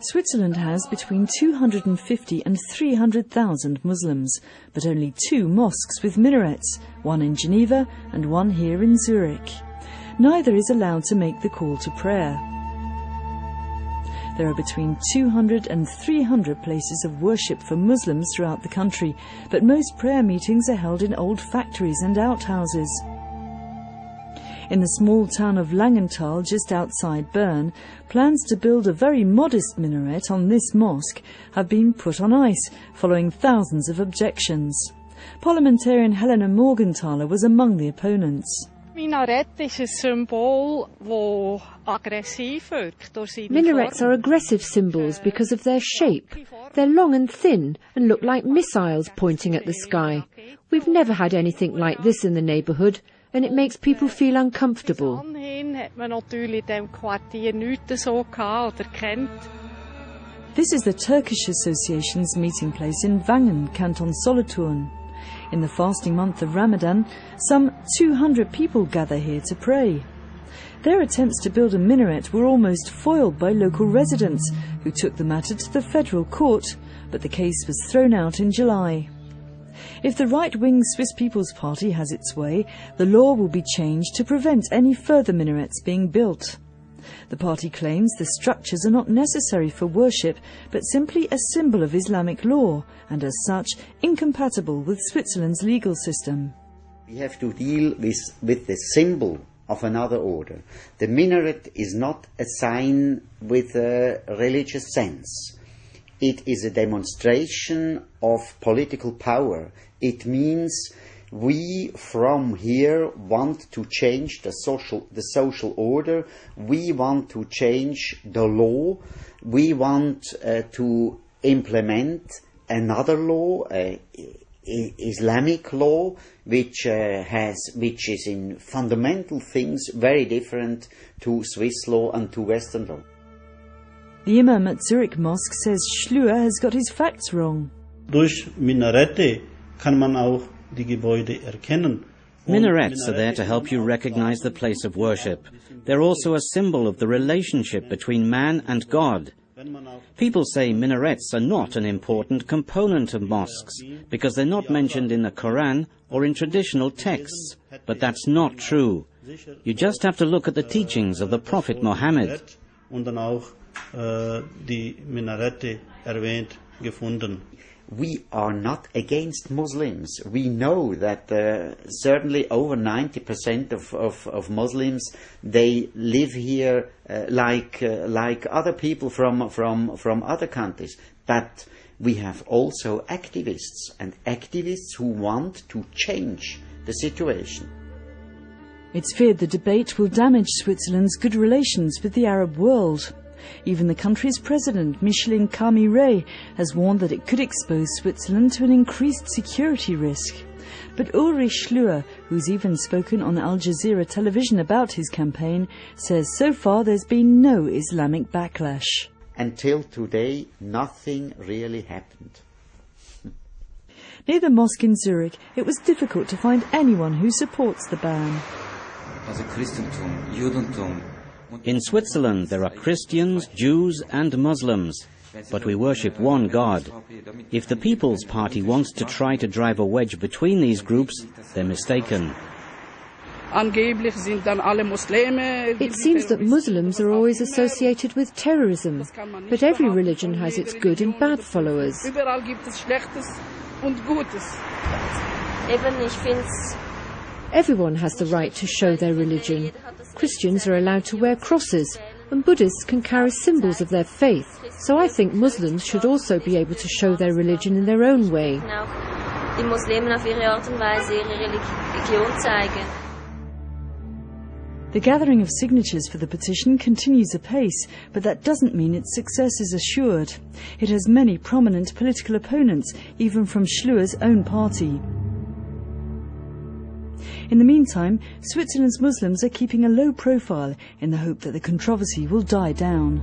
Switzerland has between 250 and 300,000 Muslims, but only 2 mosques with minarets, one in Geneva and one here in Zurich. Neither is allowed to make the call to prayer. There are between 200 and 300 places of worship for Muslims throughout the country, but most prayer meetings are held in old factories and outhouses. In the small town of Langenthal, just outside Bern, plans to build a very modest minaret on this mosque have been put on ice, following thousands of objections. Parliamentarian Helena Morgenthaler was among the opponents. Minarets are aggressive symbols because of their shape. They're long and thin and look like missiles pointing at the sky. We've never had anything like this in the neighbourhood, and it makes people feel uncomfortable. This is the Turkish Association's meeting place in Wangen, Canton Solothurn. In the fasting month of Ramadan, some 200 people gather here to pray. Their attempts to build a minaret were almost foiled by local residents, who took the matter to the federal court, but the case was thrown out in July. If the right-wing Swiss People's Party has its way, the law will be changed to prevent any further minarets being built. The party claims the structures are not necessary for worship, but simply a symbol of Islamic law, and as such, incompatible with Switzerland's legal system. We have to deal with the symbol of another order. The minaret is not a sign with a religious sense. It is a demonstration of political power. It means we from here want to change the social order. We want to change the law. We want to implement another law, Islamic law, which is in fundamental things very different to Swiss law and to Western law. The Imam at Zurich Mosque says Schlür has got his facts wrong. Durch Minarette kann man auch die Gebäude erkennen. Minarets are there to help you recognize the place of worship. They're also a symbol of the relationship between man and God. People say minarets are not an important component of mosques because they're not mentioned in the Quran or in traditional texts, but that's not true. You just have to look at the teachings of the Prophet Muhammad. Und dann auch die Minarette erwähnt gefunden. We are not against Muslims. We know that certainly over 90% of Muslims, they live here like other people from other countries. But we have also activists, and activists who want to change the situation. It's feared the debate will damage Switzerland's good relations with the Arab world. Even the country's president, Micheline Kami-Ray, has warned that it could expose Switzerland to an increased security risk. But Ulrich Schlür, who's even spoken on Al Jazeera television about his campaign, says so far there's been no Islamic backlash. Until today, nothing really happened. Near the mosque in Zurich, it was difficult to find anyone who supports the ban. In Switzerland, there are Christians, Jews and Muslims, but we worship one God. If the People's Party wants to try to drive a wedge between these groups, they're mistaken. It seems that Muslims are always associated with terrorism, but every religion has its good and bad followers. Everyone has the right to show their religion. Christians are allowed to wear crosses, and Buddhists can carry symbols of their faith. So I think Muslims should also be able to show their religion in their own way. The gathering of signatures for the petition continues apace, but that doesn't mean its success is assured. It has many prominent political opponents, even from Schlür's own party. In the meantime, Switzerland's Muslims are keeping a low profile in the hope that the controversy will die down.